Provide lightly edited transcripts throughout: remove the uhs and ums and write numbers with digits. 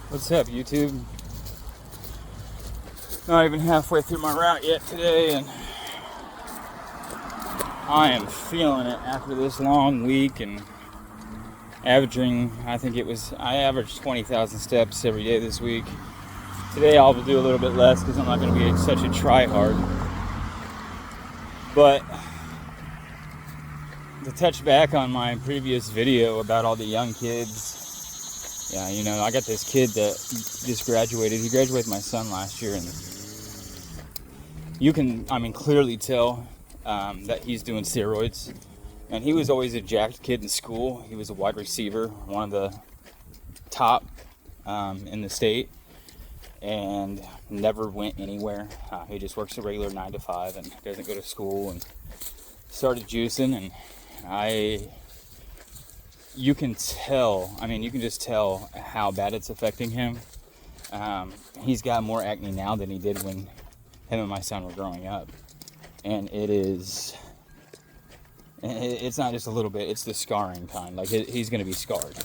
What's up, YouTube? Not even halfway through my route yet today, and I am feeling it after this long week and averaging, I averaged 20,000 steps every day this week. Today I'll do a little bit less because I'm not going to be such a try-hard. But to touch back on my previous video about all the young kids, yeah, I got this kid that just graduated. He graduated with my son last year, and you can, clearly tell that he's doing steroids. And he was always a jacked kid in school. He was a wide receiver, one of the top in the state, and never went anywhere. He just works a regular 9 to 5 and doesn't go to school, and started juicing, and you can just tell how bad it's affecting him. He's got more acne now than he did when him and my son were growing up. And it's not just a little bit, it's the scarring kind. Like, he's going to be scarred.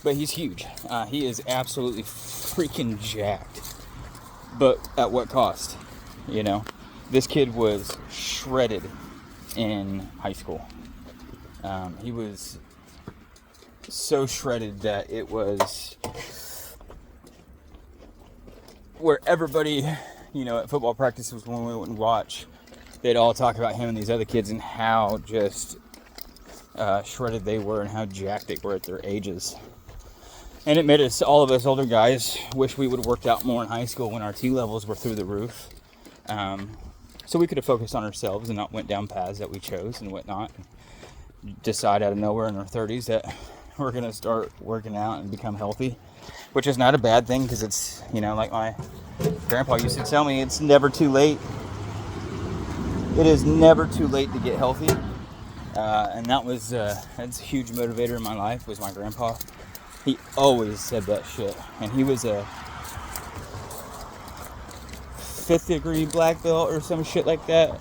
But he's huge. He is absolutely freaking jacked. But at what cost? This kid was shredded in high school. He was so shredded that it was where everybody, at football practices when we went and watch, they'd all talk about him and these other kids and how just shredded they were and how jacked they were at their ages. And it made all of us older guys wish we would have worked out more in high school when our T levels were through the roof. So we could have focused on ourselves and not went down paths that we chose and whatnot. Decide out of nowhere in our 30s that we're going to start working out and become healthy, which is not a bad thing because it's, like my grandpa used to tell me, it's never too late. It is never too late to get healthy. And that's a huge motivator in my life, was my grandpa. He always said that shit. And he was a 5th degree black belt or some shit like that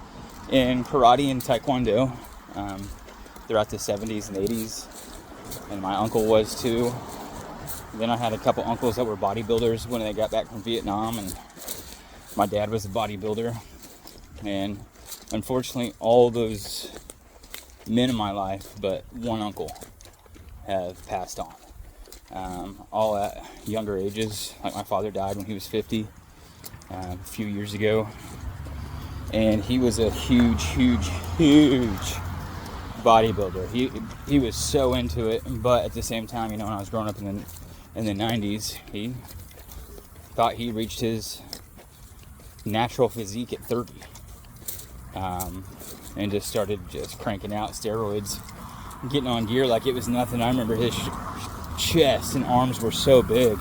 in karate and taekwondo throughout the 70s and 80s. And my uncle was too. Then I had a couple uncles that were bodybuilders when they got back from Vietnam, and my dad was a bodybuilder. And unfortunately, all those men in my life, but one uncle, have passed on. All at younger ages. Like, my father died when he was 50 a few years ago. And he was a huge bodybuilder. He was so into it, but at the same time, when I was growing up in the 90s, he thought he reached his natural physique at 30, and just started cranking out steroids, getting on gear like it was nothing. I remember his chest and arms were so big.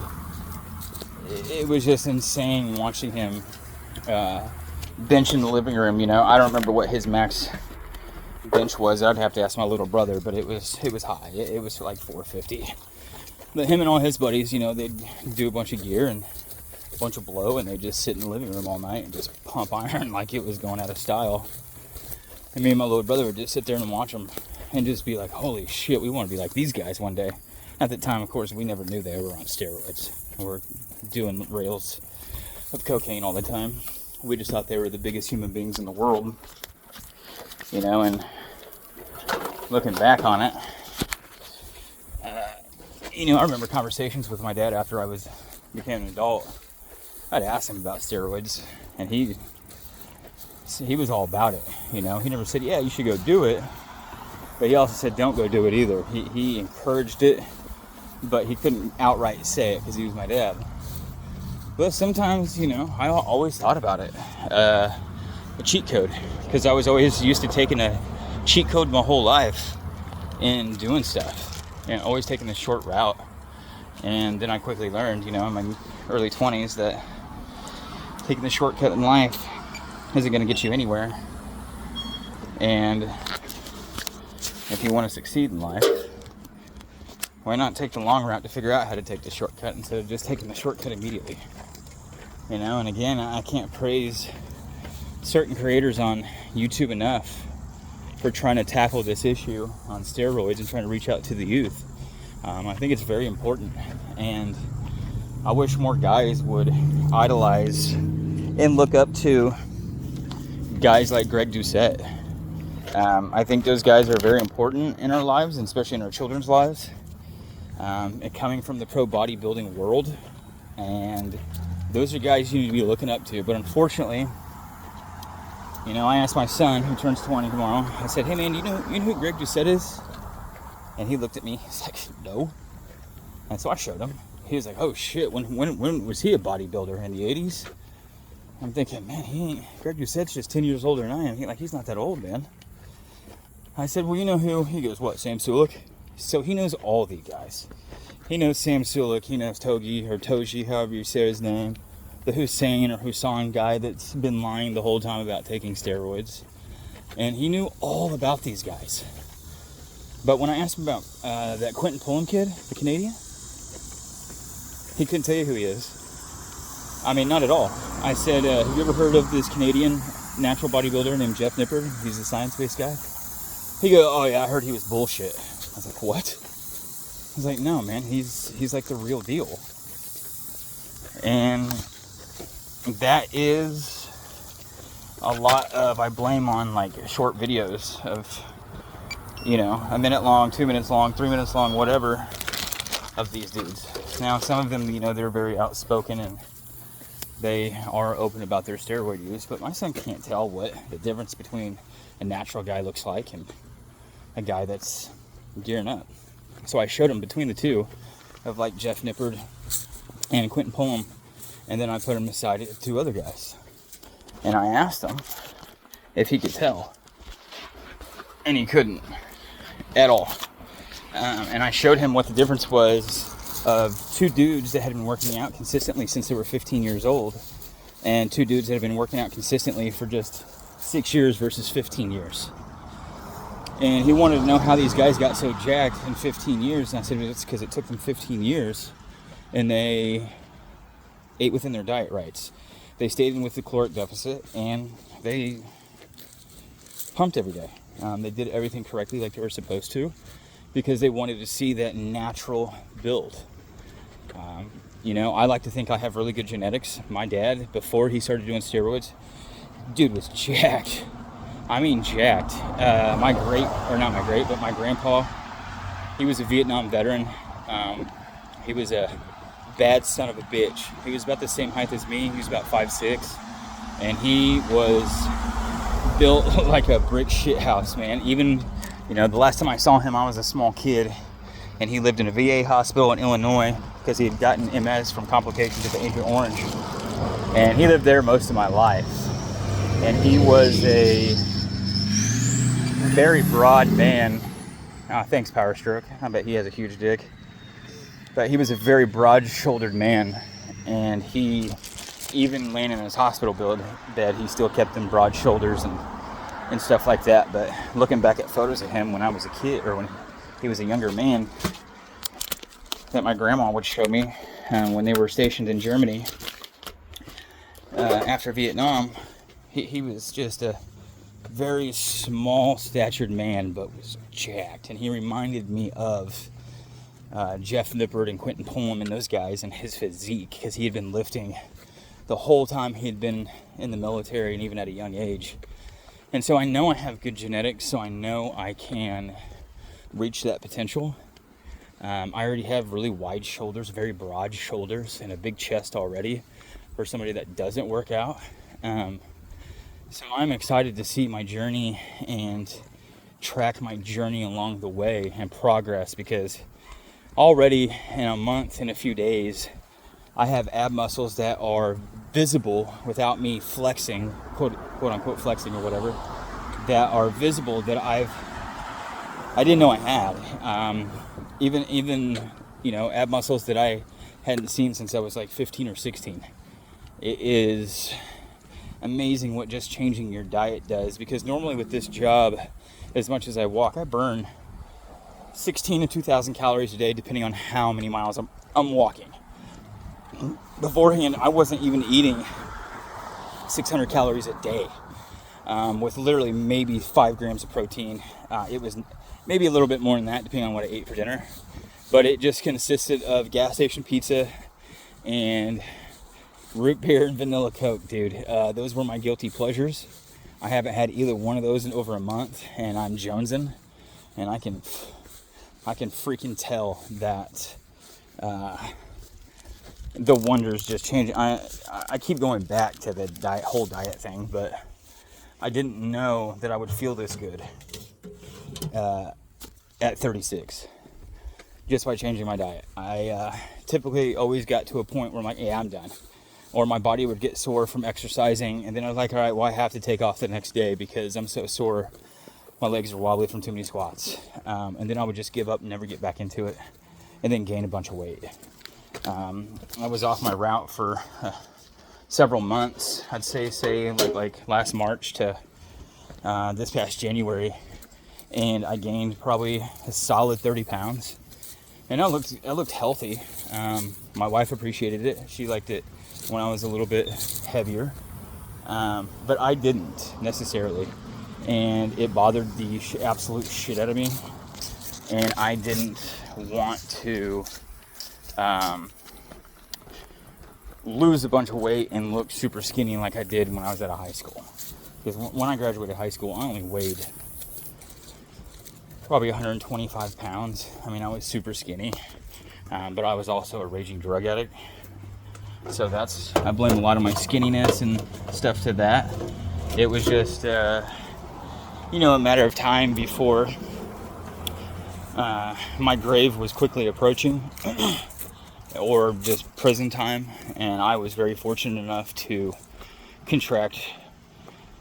It was just insane watching him bench in the living room. I don't remember what his max bench was. I'd have to ask my little brother, but it was high. It was like 450. But him and all his buddies, they'd do a bunch of gear and a bunch of blow, and they'd just sit in the living room all night and just pump iron like it was going out of style. And me and my little brother would just sit there and watch them and just be like, holy shit, we want to be like these guys one day. At the time, of course, we never knew they were on steroids or doing rails of cocaine all the time. We just thought they were the biggest human beings in the world. And looking back on it, I remember conversations with my dad after I became an adult. I'd ask him about steroids, and he was all about it. He never said, yeah, you should go do it, but he also said, don't go do it either. He encouraged it, but he couldn't outright say it because he was my dad. But sometimes, I always thought about it, a cheat code, because I was always used to taking a cheat code my whole life and doing stuff, and always taking the short route. And then I quickly learned, in my early 20s, that taking the shortcut in life isn't going to get you anywhere. And if you want to succeed in life, why not take the long route to figure out how to take the shortcut instead of just taking the shortcut immediately? And again, I can't praise certain creators on YouTube enough for trying to tackle this issue on steroids and trying to reach out to the youth. I think it's very important, and I wish more guys would idolize and look up to guys like Greg Doucette. I think those guys are very important in our lives, and especially in our children's lives. And coming from the pro bodybuilding world, and those are guys you need to be looking up to. But unfortunately, you know, I asked my son, who turns 20 tomorrow, I said, hey man, you know who Greg Doucette is? And he looked at me, he's like, no. And so I showed him. He was like, oh shit, when was he a bodybuilder? In the 80s? I'm thinking, man, Greg Doucette's just 10 years older than I am. He's not that old, man. I said, well, you know who? He goes, what, Sam Sulek? So he knows all these guys. He knows Sam Sulek, he knows Togi, or Toji, however you say his name. The Hussein or Husan guy that's been lying the whole time about taking steroids. And he knew all about these guys. But when I asked him about that Quentin Pullum kid, the Canadian, he couldn't tell you who he is. I mean, not at all. I said, have you ever heard of this Canadian natural bodybuilder named Jeff Nippard? He's a science-based guy. He goes, oh yeah, I heard he was bullshit. I was like, what? I was like, no, man, he's like the real deal. And that is a lot of, I blame on like short videos of, you know, a minute long, 2 minutes long, 3 minutes long, whatever, of these dudes. Now, some of them, you know, they're very outspoken and they are open about their steroid use, but my son can't tell what the difference between a natural guy looks like and a guy that's gearing up. So I showed him between the two of like Jeff Nippard and Quentin Pullum, and then I put him beside two other guys. And I asked him if he could tell, and he couldn't at all. And I showed him what the difference was of two dudes that had been working out consistently since they were 15 years old, and two dudes that have been working out consistently for just 6 years versus 15 years. And he wanted to know how these guys got so jacked in 15 years. And I said, it's because it took them 15 years and they ate within their diet rights. They stayed in with the caloric deficit and they pumped every day. They did everything correctly like they were supposed to because they wanted to see that natural build. You know, I like to think I have really good genetics. My dad, before he started doing steroids, dude was jacked. I mean jacked. My grandpa, he was a Vietnam veteran. He was a bad son of a bitch. He was about the same height as me. He was about 5'6", and he was built like a brick shit house, man. Even, you know, the last time I saw him, I was a small kid, and he lived in a VA hospital in Illinois because he had gotten MS from complications of Agent Orange, and he lived there most of my life. And he was a very broad man. Thanks, Power Stroke. I bet he has a huge dick. But he was a very broad-shouldered man, and he, even laying in his hospital bed, he still kept them broad shoulders and stuff like that. But looking back at photos of him when I was a kid, or when he was a younger man, that my grandma would show me when they were stationed in Germany after Vietnam, he was just a very small-statured man, but was jacked. And he reminded me of Jeff Nippard and Quentin Pullum and those guys and his physique, because he had been lifting the whole time he had been in the military and even at a young age. And so I know I have good genetics, so I know I can reach that potential. I already have really wide shoulders, very broad shoulders, and a big chest already for somebody that doesn't work out. So I'm excited to see my journey and track my journey along the way and progress, because already in a month, in a few days, I have ab muscles that are visible without me flexing, quote unquote flexing or whatever, that are visible that I didn't know I had. Even you know, ab muscles that I hadn't seen since I was like 15 or 16. It is amazing what just changing your diet does, because normally with this job, as much as I walk, I burn 16 to 2,000 calories a day depending on how many miles I'm walking. Beforehand, I wasn't even eating 600 calories a day, with literally maybe 5 grams of protein. It was maybe a little bit more than that depending on what I ate for dinner, but it just consisted of gas station pizza and root beer and vanilla Coke, dude. Those were my guilty pleasures. I haven't had either one of those in over a month, and I'm jonesing, and I can freaking tell that the wonders just changing. I keep going back to the whole diet thing, but I didn't know that I would feel this good at 36 just by changing my diet. I typically always got to a point where I'm like, yeah, I'm done. Or my body would get sore from exercising, and then I was like, all right, well, I have to take off the next day because I'm so sore. My legs are wobbly from too many squats. And then I would just give up and never get back into it, and then gain a bunch of weight. I was off my route for several months. I'd say like last March to this past January, and I gained probably a solid 30 pounds. And I looked healthy. My wife appreciated it. She liked it when I was a little bit heavier, but I didn't necessarily, and it bothered the absolute shit out of me, and I didn't want to lose a bunch of weight and look super skinny like I did when I was out of high school. Because when I graduated high school, I only weighed probably 125 pounds. I mean, I was super skinny, but I was also a raging drug addict. So I blame a lot of my skinniness and stuff to that. It was just, a matter of time before my grave was quickly approaching, or just prison time. And I was very fortunate enough to contract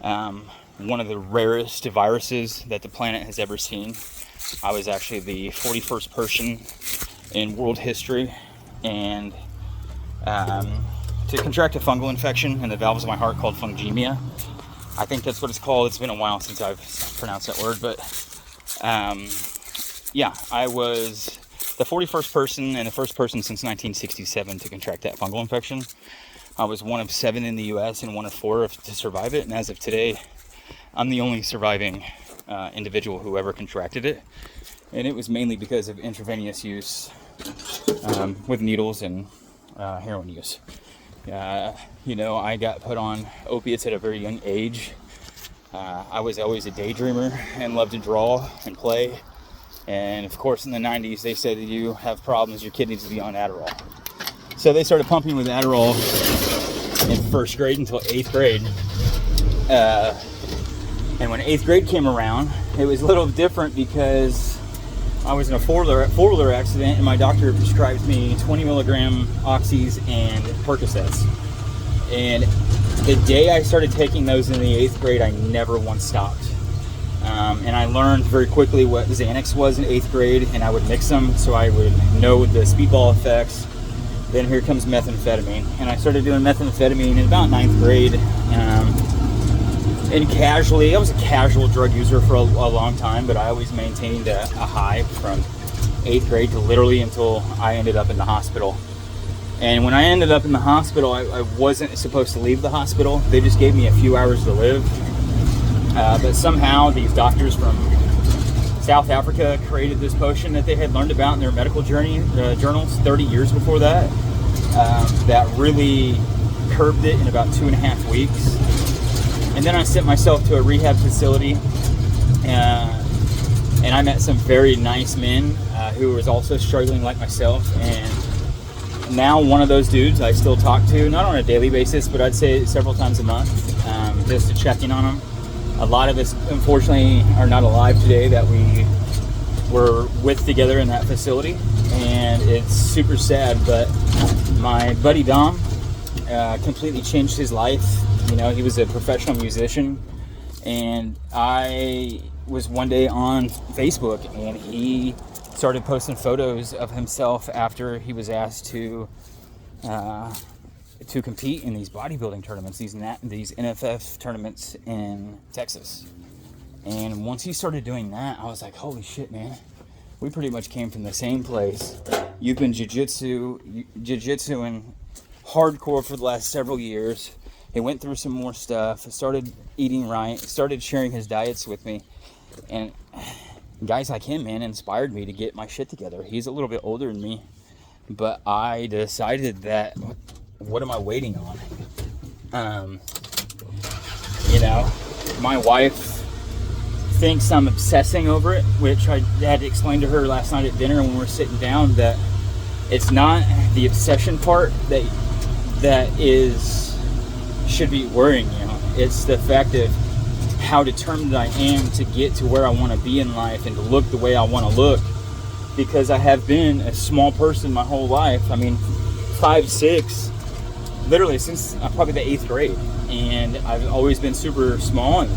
one of the rarest viruses that the planet has ever seen. I was actually the 41st person in world history, and to contract a fungal infection in the valves of my heart called fungemia. I think that's what it's called. It's been a while since I've pronounced that word, but I was the 41st person and the first person since 1967 to contract that fungal infection. I was one of 7 in the US and one of 4 to survive it, and as of today, I'm the only surviving individual who ever contracted it, and it was mainly because of intravenous use with needles and heroin use. I got put on opiates at a very young age. I was always a daydreamer and loved to draw and play. And of course, in the 90s, they said that you have problems, your kid needs to be on Adderall. So they started pumping with Adderall in 1st grade until 8th grade. And when 8th grade came around, it was a little different because I was in a four-wheeler accident, and my doctor prescribed me 20 milligram oxys and Percocets. And the day I started taking those in the 8th grade, I never once stopped. And I learned very quickly what Xanax was in 8th grade, and I would mix them so I would know the speedball effects. Then here comes methamphetamine, and I started doing methamphetamine in about 9th grade. And I was a casual drug user for a long time, but I always maintained a high from 8th grade to literally until I ended up in the hospital. And when I ended up in the hospital, I wasn't supposed to leave the hospital. They just gave me a few hours to live. But somehow these doctors from South Africa created this potion that they had learned about in their medical journals 30 years before that. That really curbed it in about 2.5 weeks. And then I sent myself to a rehab facility, and I met some very nice men who was also struggling like myself. And now one of those dudes I still talk to, not on a daily basis, but I'd say several times a month, just to check in on them. A lot of us, unfortunately, are not alive today that we were with together in that facility, and it's super sad. But my buddy Dom completely changed his life. He was a professional musician, and I was one day on Facebook, and he started posting photos of himself after he was asked to compete in these bodybuilding tournaments, these NFF tournaments in Texas. And once he started doing that, I was like, holy shit, man. We pretty much came from the same place. You've been jiu-jitsu and hardcore for the last several years. He went through some more stuff, started eating right, started sharing his diets with me. And guys like him, man, inspired me to get my shit together. He's a little bit older than me. But I decided that, what am I waiting on? You know, my wife thinks I'm obsessing over it, which I had to explain to her last night at dinner when we were sitting down, that it's not the obsession part that should be worrying you. It's the fact of how determined I am to get to where I want to be in life and to look the way I want to look, because I have been a small person my whole life. I mean, 5'6", literally since probably the 8th grade, and I've always been super small. And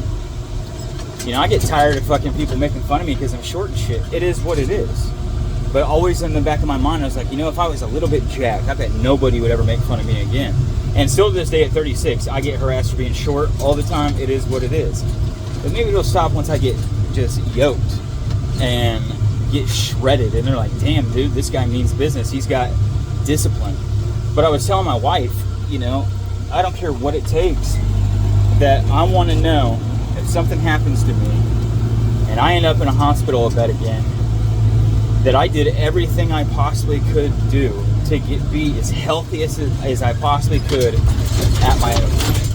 you know, I get tired of fucking people making fun of me because I'm short and shit. It is what it is. But always in the back of my mind, I was like, you know, if I was a little bit jacked, I bet nobody would ever make fun of me again. And still to this day at 36, I get harassed for being short all the time. It is what it is. But maybe it'll stop once I get just yoked and get shredded. And they're like, damn, dude, this guy means business. He's got discipline. But I was telling my wife, you know, I don't care what it takes, that I want to know if something happens to me and I end up in a hospital bed again, that I did everything I possibly could do to be as healthy as I possibly could at my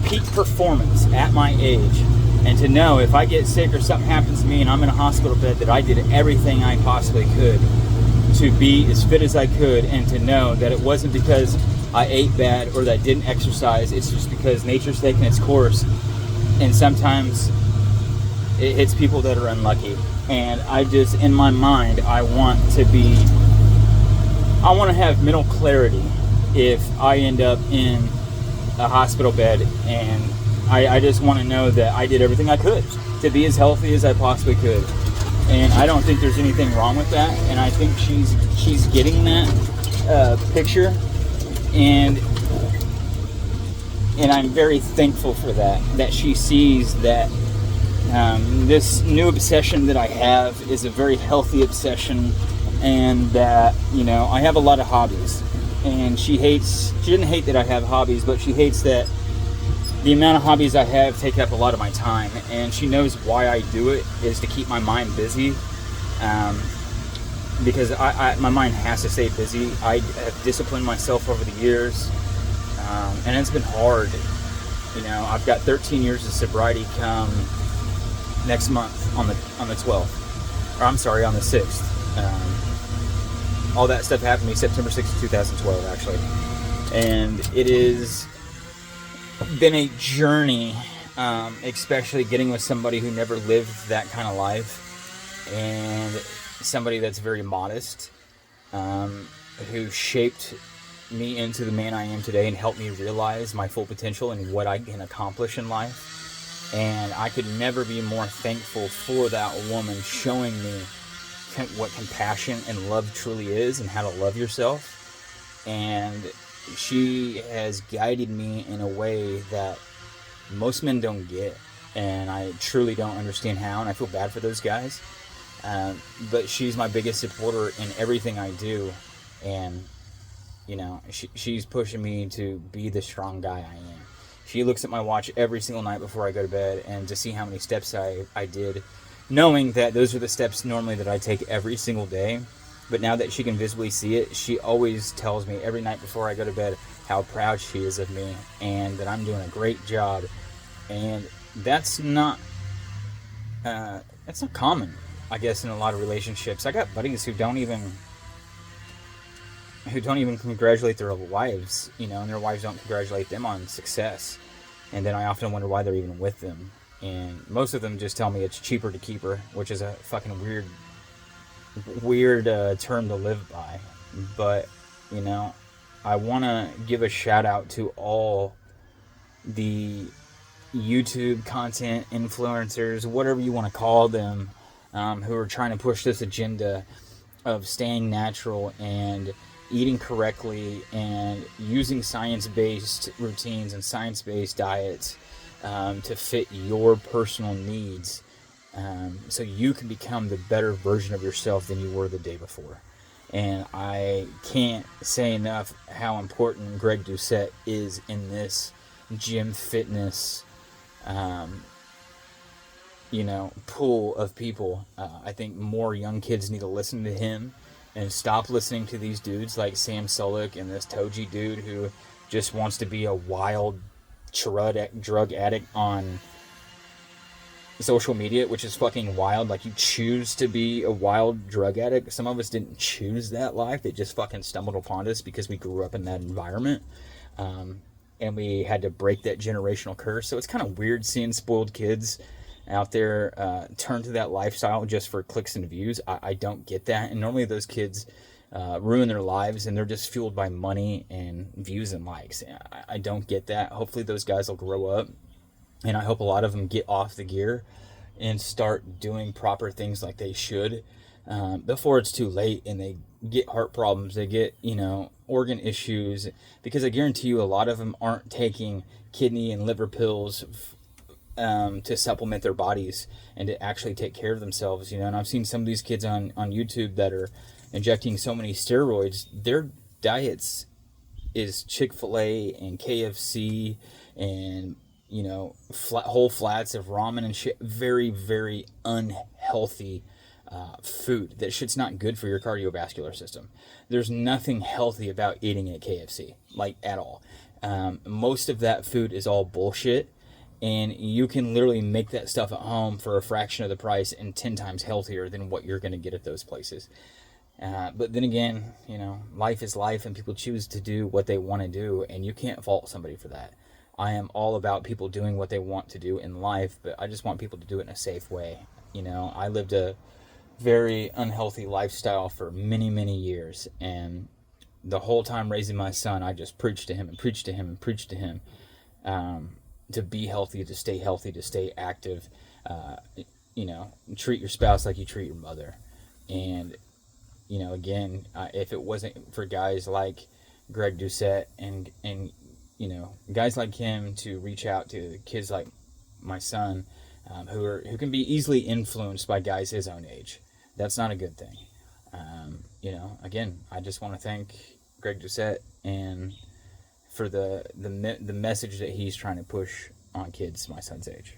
peak performance at my age. And to know if I get sick or something happens to me and I'm in a hospital bed, that I did everything I possibly could to be as fit as I could, and to know that it wasn't because I ate bad or that I didn't exercise. It's just because nature's taking its course, and sometimes it hits people that are unlucky. And I just, in my mind, I want to have mental clarity if I end up in a hospital bed, and I just want to know that I did everything I could to be as healthy as I possibly could. And I don't think there's anything wrong with that, and I think she's getting that picture, and I'm very thankful for that she sees that this new obsession that I have is a very healthy obsession, and that, you know, I have a lot of hobbies. And she didn't hate that I have hobbies, but she hates that the amount of hobbies I have take up a lot of my time. And she knows why I do it is to keep my mind busy, because my mind has to stay busy. I have disciplined myself over the years, and it's been hard. You know, I've got 13 years of sobriety come next month on the 12th, or I'm sorry, on the 6th. All that stuff happened to me September 6th, 2012, actually. And it has been a journey, especially getting with somebody who never lived that kind of life, and somebody that's very modest, who shaped me into the man I am today and helped me realize my full potential and what I can accomplish in life. And I could never be more thankful for that woman showing me what compassion and love truly is, and how to love yourself. And she has guided me in a way that most men don't get, and I truly don't understand how, and I feel bad for those guys. But she's my biggest supporter in everything I do, and you know, she's pushing me to be the strong guy I am. She looks at my watch every single night before I go to bed, and to see how many steps I did, knowing that those are the steps normally that I take every single day. But now that she can visibly see it, she always tells me every night before I go to bed how proud she is of me, and that I'm doing a great job. And that's not common, I guess, in a lot of relationships. I got buddies who don't even congratulate their wives, you know, and their wives don't congratulate them on success. And then I often wonder why they're even with them. And most of them just tell me it's cheaper to keep her, which is a fucking weird term to live by. But, you know, I want to give a shout out to all the YouTube content influencers, whatever you want to call them, who are trying to push this agenda of staying natural and eating correctly and using science-based routines and science-based diets to fit your personal needs, so you can become the better version of yourself than you were the day before. And I can't say enough how important Greg Doucette is in this gym fitness pool of people. I think more young kids need to listen to him and stop listening to these dudes like Sam Sulek and this Toji dude who just wants to be a wild drug addict on social media, which is fucking wild. Like, you choose to be a wild drug addict. Some of us didn't choose that life. It just fucking stumbled upon us because we grew up in that environment. And we had to break that generational curse. So it's kind of weird seeing spoiled kids out there turn to that lifestyle just for clicks and views. I don't get that. And normally those kids ruin their lives, and they're just fueled by money and views and likes. I don't get that. Hopefully those guys will grow up, and I hope a lot of them get off the gear and start doing proper things like they should before it's too late and they get heart problems, they get, organ issues, because I guarantee you a lot of them aren't taking kidney and liver pills to supplement their bodies and to actually take care of themselves, and I've seen some of these kids on YouTube that are injecting so many steroids. Their diets is Chick-fil-A and KFC and whole flats of ramen and shit. Very, very unhealthy food. That shit's not good for your cardiovascular system. There's nothing healthy about eating at KFC, like, at all. Most of that food is all bullshit, and you can literally make that stuff at home for a fraction of the price and 10 times healthier than what you're going to get at those places. But then again, life is life, and people choose to do what they want to do, and you can't fault somebody for that. I am all about people doing what they want to do in life, but I just want people to do it in a safe way. I lived a very unhealthy lifestyle for many, many years, and the whole time raising my son, I just preached to him and preached to him and preached to him to be healthy, to stay active, treat your spouse like you treat your mother. And again, if it wasn't for guys like Greg Doucette and guys like him to reach out to kids like my son, who can be easily influenced by guys his own age, that's not a good thing. Again, I just want to thank Greg Doucette and for the message that he's trying to push on kids my son's age.